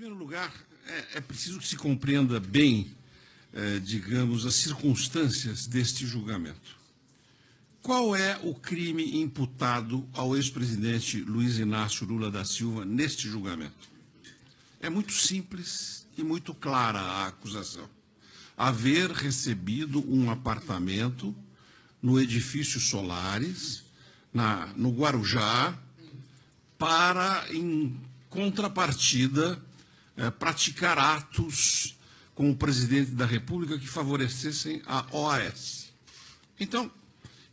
primeiro lugar, é preciso que se compreenda bem, digamos, as circunstâncias deste julgamento. Qual é o crime imputado ao ex-presidente Luiz Inácio Lula da Silva neste julgamento? É muito simples e muito clara a acusação. Haver recebido um apartamento no edifício Solares, no Guarujá, para, em contrapartida, praticar atos com o presidente da República que favorecessem a OAS. Então,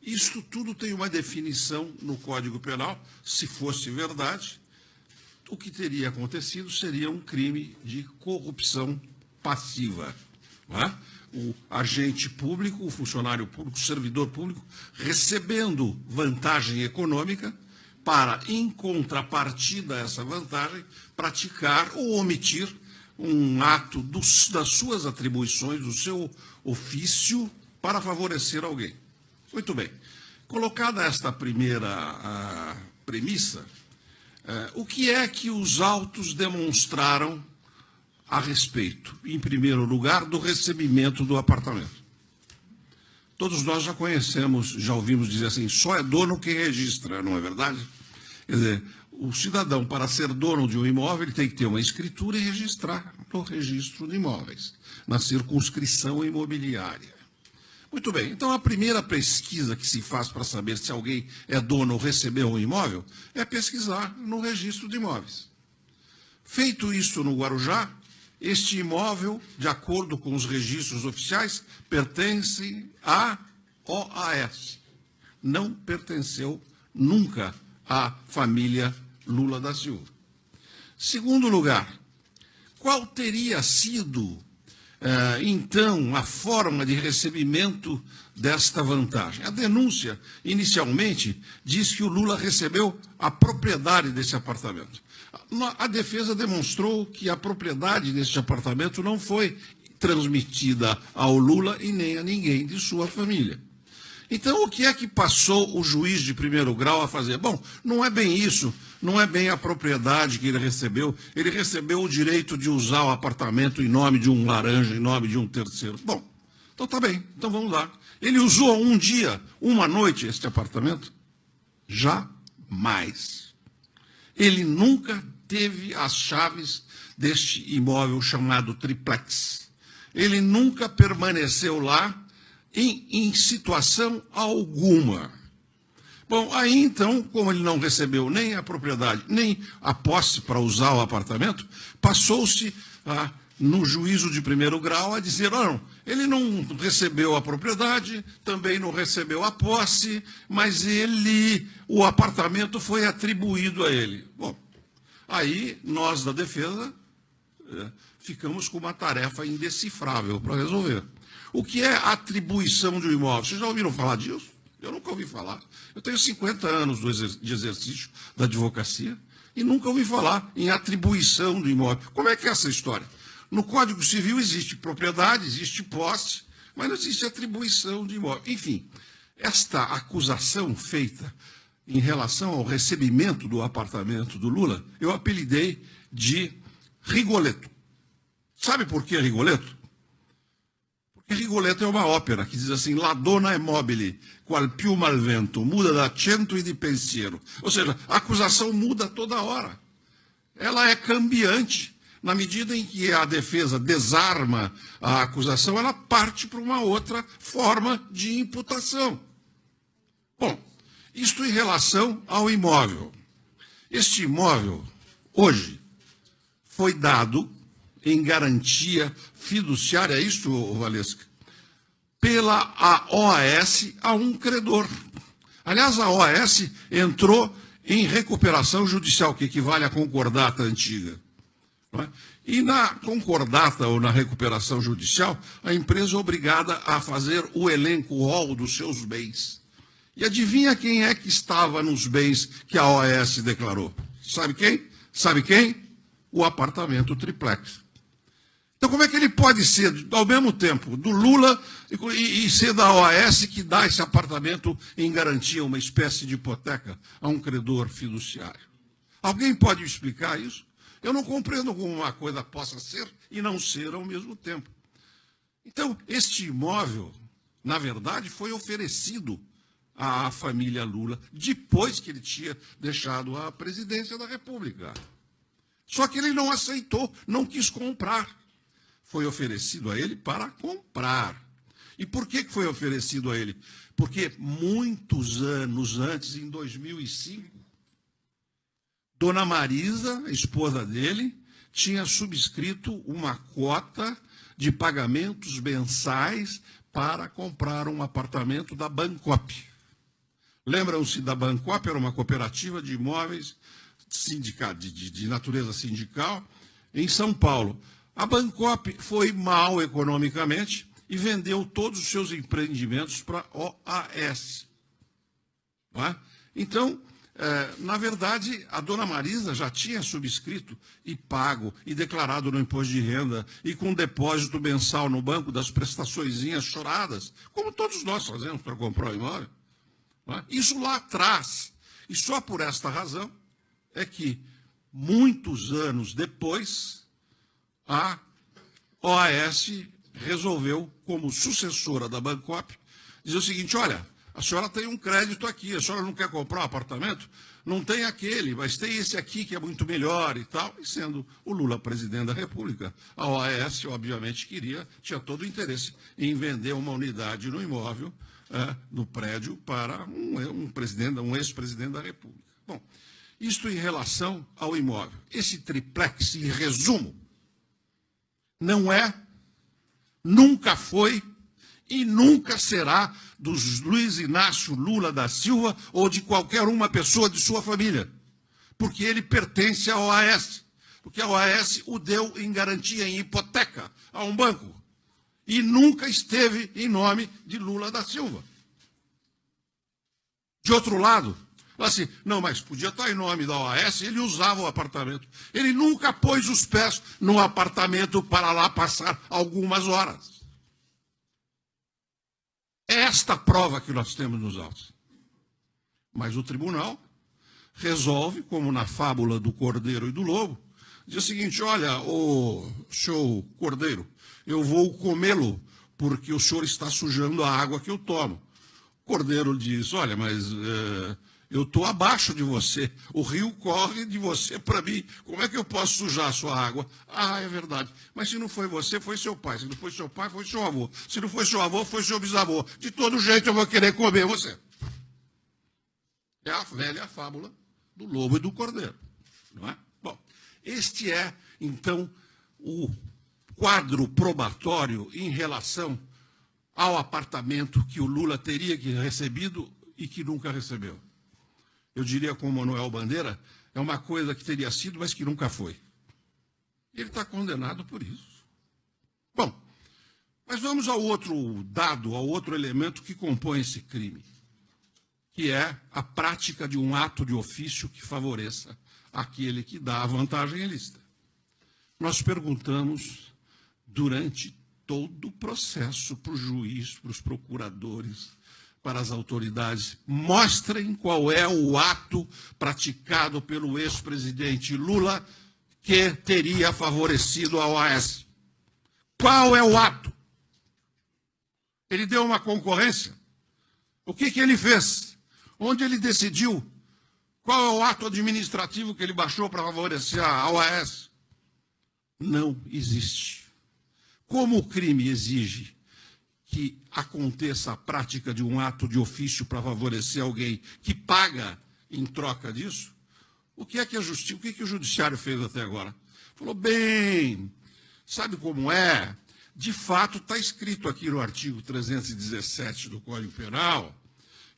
isso tudo tem uma definição no Código Penal. Se fosse verdade, o que teria acontecido seria um crime de corrupção passiva. Não é? O agente público, o funcionário público, o servidor público, recebendo vantagem econômica para, em contrapartida a essa vantagem, praticar ou omitir um ato das suas atribuições, do seu ofício, para favorecer alguém. Muito bem. Colocada esta primeira premissa, o que é que os autos demonstraram a respeito, em primeiro lugar, do recebimento do apartamento? Todos nós já conhecemos, já ouvimos dizer assim, só é dono quem registra, não é verdade? Quer dizer, o cidadão, para ser dono de um imóvel, ele tem que ter uma escritura e registrar no registro de imóveis, na circunscrição imobiliária. Muito bem, então a primeira pesquisa que se faz para saber se alguém é dono ou recebeu um imóvel é pesquisar no registro de imóveis. Feito isso no Guarujá, este imóvel, de acordo com os registros oficiais, pertence à OAS. Não pertenceu nunca à família Lula da Silva. Segundo lugar, qual teria sido, então, a forma de recebimento desta vantagem? A denúncia, inicialmente, diz que o Lula recebeu a propriedade desse apartamento. A defesa demonstrou que a propriedade deste apartamento não foi transmitida ao Lula e nem a ninguém de sua família. Então, o que é que passou o juiz de primeiro grau a fazer? Bom, não é bem isso, não é bem a propriedade que ele recebeu o direito de usar o apartamento em nome de um laranja, em nome de um terceiro. Bom, então tá bem, então vamos lá. Ele usou um dia, uma noite, este apartamento? Jamais. Ele nunca teve as chaves deste imóvel chamado triplex. Ele nunca permaneceu lá em situação alguma. Bom, aí então, como ele não recebeu nem a propriedade, nem a posse para usar o apartamento, passou-se no juízo de primeiro grau a dizer, não, ele não recebeu a propriedade, também não recebeu a posse, mas o apartamento foi atribuído a ele. Bom, aí nós da defesa ficamos com uma tarefa indecifrável para resolver. O que é atribuição de um imóvel? Vocês já ouviram falar disso? Eu nunca ouvi falar. Eu tenho 50 anos de exercício da advocacia e nunca ouvi falar em atribuição do imóvel. Como é que é essa história? No Código Civil existe propriedade, existe posse, mas não existe atribuição de imóvel. Enfim, esta acusação feita em relação ao recebimento do apartamento do Lula, eu apelidei de Rigoletto. Sabe por que Rigoletto? Rigoletto é uma ópera que diz assim, La donna è mobile, qual più malvento, muda d'accento e di pensiero. Ou seja, a acusação muda toda hora. Ela é cambiante. Na medida em que a defesa desarma a acusação, ela parte para uma outra forma de imputação. Bom, isto em relação ao imóvel. Este imóvel, hoje, foi dado em garantia fiduciária, é isso, Valesca? Pela OAS a um credor. Aliás, a OAS entrou em recuperação judicial, que equivale à concordata antiga. Não é? E na concordata ou na recuperação judicial, a empresa é obrigada a fazer o elenco rol dos seus bens. E adivinha quem é que estava nos bens que a OAS declarou? Sabe quem? Sabe quem? O apartamento triplex. Então, como é que ele pode ser, ao mesmo tempo, do Lula e ser da OAS que dá esse apartamento em garantia, uma espécie de hipoteca, a um credor fiduciário? Alguém pode explicar isso? Eu não compreendo como uma coisa possa ser e não ser ao mesmo tempo. Então, este imóvel, na verdade, foi oferecido à família Lula depois que ele tinha deixado a presidência da República. Só que ele não aceitou, não quis comprar. Foi oferecido a ele para comprar. E por que foi oferecido a ele? Porque muitos anos antes, em 2005, Dona Marisa, a esposa dele, tinha subscrito uma cota de pagamentos mensais para comprar um apartamento da Bancop. Lembram-se da Bancop? Era uma cooperativa de imóveis de natureza sindical em São Paulo. A Bancop foi mal economicamente e vendeu todos os seus empreendimentos para a OAS. Não é? Então, na verdade, a Dona Marisa já tinha subscrito e pago e declarado no imposto de renda e com depósito mensal no banco das prestaçõezinhas choradas, como todos nós fazemos para comprar um imóvel. Não é? Isso lá atrás. E só por esta razão é que, muitos anos depois, a OAS resolveu, como sucessora da Bancop, dizer o seguinte: olha, a senhora tem um crédito aqui, a senhora não quer comprar um apartamento? Não tem aquele, mas tem esse aqui que é muito melhor e tal. E sendo o Lula presidente da República, a OAS, obviamente, tinha todo o interesse em vender uma unidade no imóvel, no prédio, para um ex-presidente da República. Bom, isto em relação ao imóvel. Esse triplex, em resumo, não é, nunca foi e nunca será dos Luiz Inácio Lula da Silva ou de qualquer uma pessoa de sua família, porque ele pertence à OAS, porque a OAS o deu em garantia, em hipoteca, a um banco, e nunca esteve em nome de Lula da Silva. De outro lado, assim, não, mas podia estar em nome da OAS, ele usava o apartamento. Ele nunca pôs os pés no apartamento para lá passar algumas horas. É esta prova que nós temos nos autos. Mas o tribunal resolve, como na fábula do Cordeiro e do Lobo, diz o seguinte: olha, ô senhor Cordeiro, eu vou comê-lo porque o senhor está sujando a água que eu tomo. O Cordeiro diz: olha, mas eu estou abaixo de você, o rio corre de você para mim, como é que eu posso sujar a sua água? Ah, é verdade, mas se não foi você, foi seu pai, se não foi seu pai, foi seu avô, se não foi seu avô, foi seu bisavô, de todo jeito eu vou querer comer você. É a velha fábula do lobo e do cordeiro, não é? Bom, este é, então, o quadro probatório em relação ao apartamento que o Lula teria que recebido e que nunca recebeu. Eu diria com o Manuel Bandeira, é uma coisa que teria sido, mas que nunca foi. Ele está condenado por isso. Bom, mas vamos ao outro dado, ao outro elemento que compõe esse crime, que é a prática de um ato de ofício que favoreça aquele que dá a vantagem ilícita. Nós perguntamos durante todo o processo para o juiz, para os procuradores, para as autoridades, mostrem qual é o ato praticado pelo ex-presidente Lula que teria favorecido a OAS. Qual é o ato? Ele deu uma concorrência? O que ele fez? Onde ele decidiu? Qual é o ato administrativo que ele baixou para favorecer a OAS? Não existe. Como o crime exige que aconteça a prática de um ato de ofício para favorecer alguém que paga em troca disso, o que é que a justiça, o que o judiciário fez até agora? Falou: bem, sabe como é? De fato, está escrito aqui no artigo 317 do Código Penal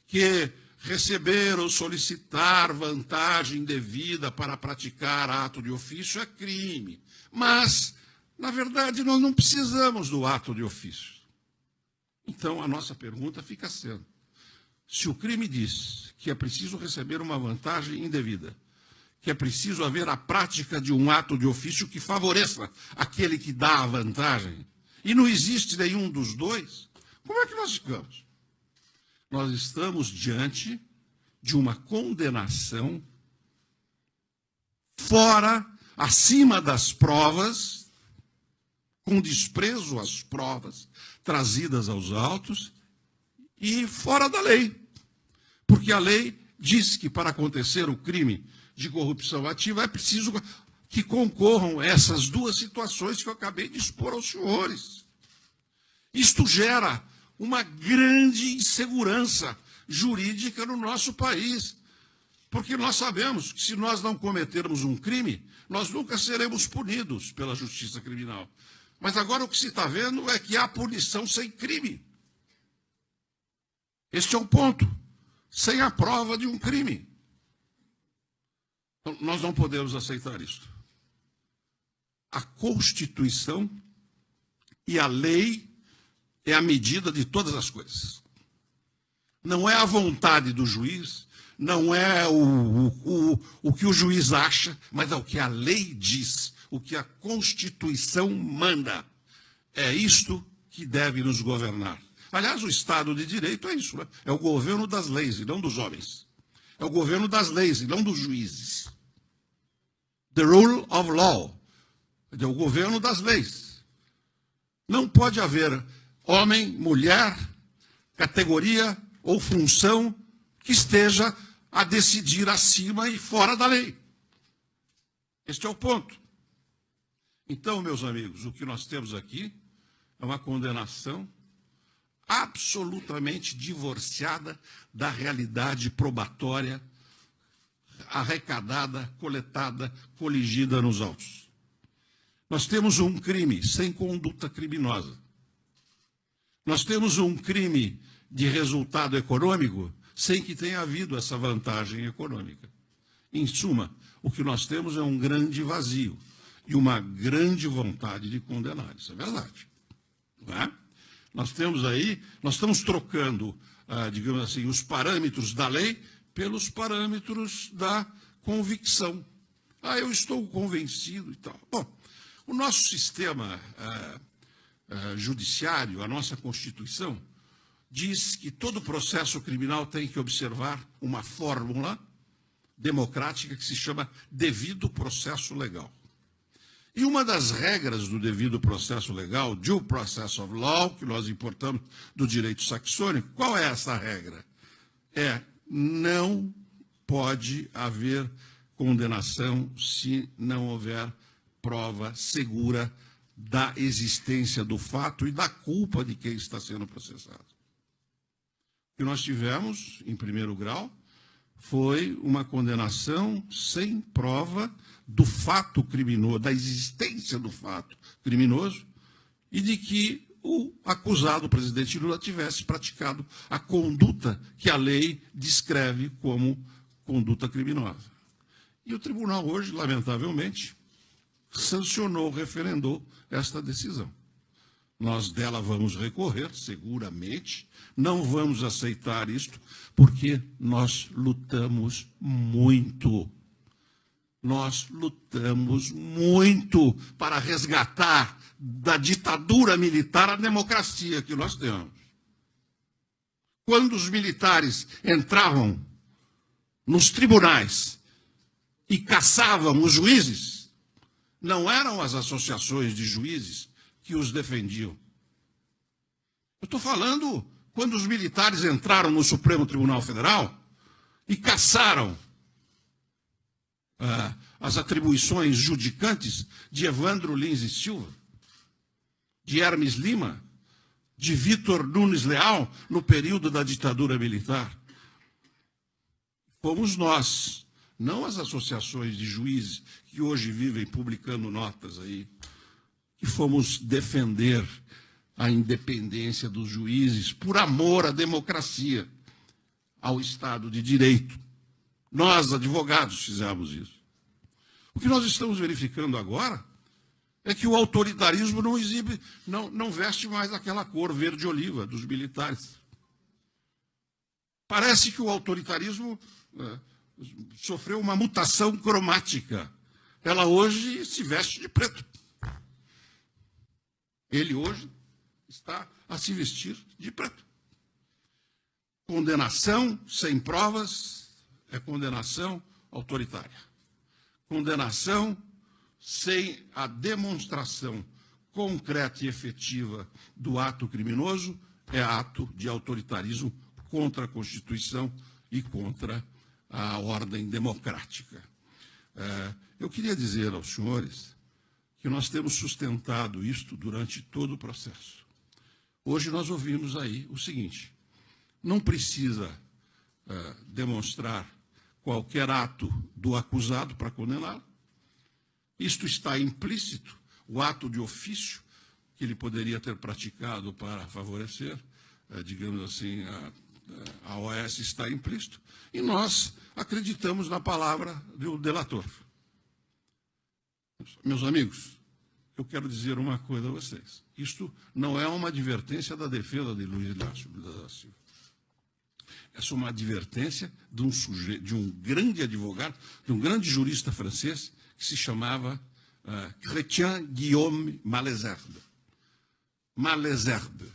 que receber ou solicitar vantagem indevida para praticar ato de ofício é crime. Mas, na verdade, nós não precisamos do ato de ofício. Então, a nossa pergunta fica sendo: se o crime diz que é preciso receber uma vantagem indevida, que é preciso haver a prática de um ato de ofício que favoreça aquele que dá a vantagem, e não existe nenhum dos dois, como é que nós ficamos? Nós estamos diante de uma condenação fora acima das provas, com desprezo às provas trazidas aos autos e fora da lei. Porque a lei diz que para acontecer o crime de corrupção ativa é preciso que concorram essas duas situações que eu acabei de expor aos senhores. Isto gera uma grande insegurança jurídica no nosso país, porque nós sabemos que se nós não cometermos um crime, nós nunca seremos punidos pela justiça criminal. Mas agora o que se está vendo é que há punição sem crime. Este é o ponto. Sem a prova de um crime. Então, nós não podemos aceitar isso. A Constituição e a lei é a medida de todas as coisas. Não é a vontade do juiz, não é o que o juiz acha, mas é o que a lei diz, o que a Constituição manda. É isto que deve nos governar. Aliás, o Estado de Direito é isso, né? É o governo das leis e não dos homens. É o governo das leis e não dos juízes. The rule of law. É o governo das leis. Não pode haver homem, mulher, categoria ou função que esteja a decidir acima e fora da lei. Este é o ponto. Então, meus amigos, o que nós temos aqui é uma condenação absolutamente divorciada da realidade probatória arrecadada, coletada, coligida nos autos. Nós temos um crime sem conduta criminosa. Nós temos um crime de resultado econômico sem que tenha havido essa vantagem econômica. Em suma, o que nós temos é um grande vazio e uma grande vontade de condenar. Isso é verdade. Não é? Nós estamos trocando, digamos assim, os parâmetros da lei pelos parâmetros da convicção. Eu estou convencido e tal. Bom, o nosso sistema judiciário, a nossa Constituição, diz que todo processo criminal tem que observar uma fórmula democrática que se chama devido processo legal. E uma das regras do devido processo legal, due process of law, que nós importamos do direito saxônico, qual é essa regra? Não pode haver condenação se não houver prova segura da existência do fato e da culpa de quem está sendo processado. O que nós tivemos, em primeiro grau, foi uma condenação sem prova do fato criminoso, da existência do fato criminoso e de que o acusado, o presidente Lula, tivesse praticado a conduta que a lei descreve como conduta criminosa. E o tribunal hoje, lamentavelmente, sancionou, referendou esta decisão. Nós dela vamos recorrer, seguramente, não vamos aceitar isto, porque nós lutamos muito. Nós lutamos muito para resgatar da ditadura militar a democracia que nós temos. Quando os militares entravam nos tribunais e caçavam os juízes, não eram as associações de juízes que os defendiam. Eu estou falando quando os militares entraram no Supremo Tribunal Federal e caçaram as atribuições judicantes de Evandro Lins e Silva, de Hermes Lima, de Vitor Nunes Leal, no período da ditadura militar. Fomos nós, não as associações de juízes que hoje vivem publicando notas aí, que fomos defender a independência dos juízes por amor à democracia, ao Estado de Direito. Nós, advogados, fizemos isso. O que nós estamos verificando agora é que o autoritarismo não veste mais aquela cor verde-oliva dos militares. Parece que o autoritarismo sofreu uma mutação cromática. Ela hoje se veste de preto. Ele hoje está a se vestir de preto. Condenação sem provas é condenação autoritária. Condenação sem a demonstração concreta e efetiva do ato criminoso, é ato de autoritarismo contra a Constituição e contra a ordem democrática. Eu queria dizer aos senhores que nós temos sustentado isto durante todo o processo. Hoje nós ouvimos aí o seguinte: não precisa demonstrar qualquer ato do acusado para condená-lo. Isto está implícito, o ato de ofício que ele poderia ter praticado para favorecer, digamos assim, a OAS está implícito, e nós acreditamos na palavra do delator. Meus amigos, eu quero dizer uma coisa a vocês. Isto não é uma advertência da defesa de Luiz Inácio Lula da Silva. Essa é uma advertência de um grande advogado, de um grande jurista francês, que se chamava Chrétien Guillaume Malesherbes. Malesherbes,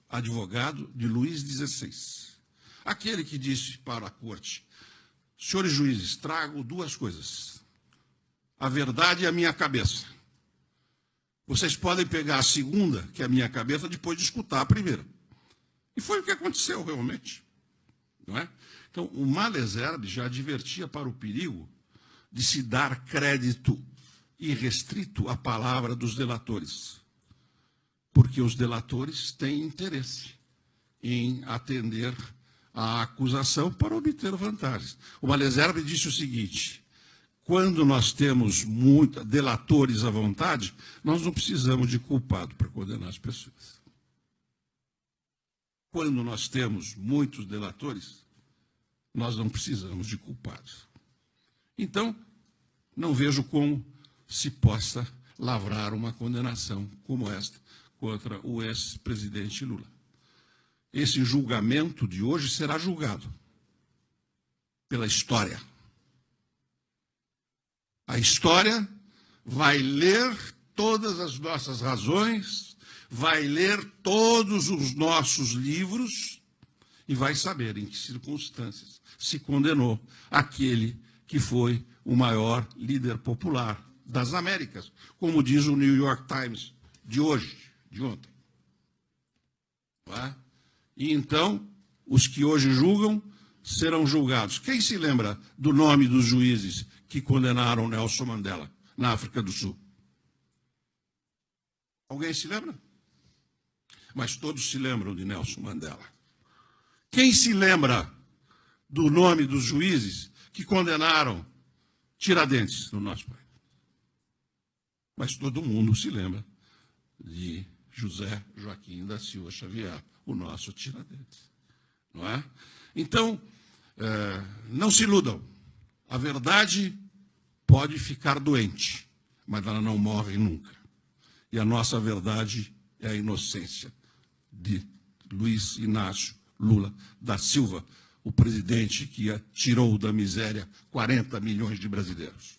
advogado de Luís XVI. Aquele que disse para a corte: senhores juízes, trago duas coisas: a verdade e a minha cabeça. Vocês podem pegar a segunda, que é a minha cabeça, depois de escutar a primeira. E foi o que aconteceu realmente. Não é? Então, o Malesherbes já advertia para o perigo de se dar crédito irrestrito à palavra dos delatores, porque os delatores têm interesse em atender à acusação para obter vantagens. O Malesherbes disse o seguinte: quando nós temos muitos delatores à vontade, nós não precisamos de culpado para condenar as pessoas. Quando nós temos muitos delatores, nós não precisamos de culpados. Então, não vejo como se possa lavrar uma condenação como esta contra o ex-presidente Lula. Esse julgamento de hoje será julgado pela história. A história vai ler todas as nossas razões, vai ler todos os nossos livros e vai saber em que circunstâncias se condenou aquele que foi o maior líder popular das Américas, como diz o New York Times de hoje, de ontem. E então, os que hoje julgam serão julgados. Quem se lembra do nome dos juízes que condenaram Nelson Mandela na África do Sul? Alguém se lembra? Mas todos se lembram de Nelson Mandela. Quem se lembra do nome dos juízes que condenaram Tiradentes no nosso país? Mas todo mundo se lembra de José Joaquim da Silva Xavier, o nosso Tiradentes. Não é? Então, não se iludam. A verdade pode ficar doente, mas ela não morre nunca. E a nossa verdade é a inocência de Luiz Inácio Lula da Silva, o presidente que tirou da miséria 40 milhões de brasileiros.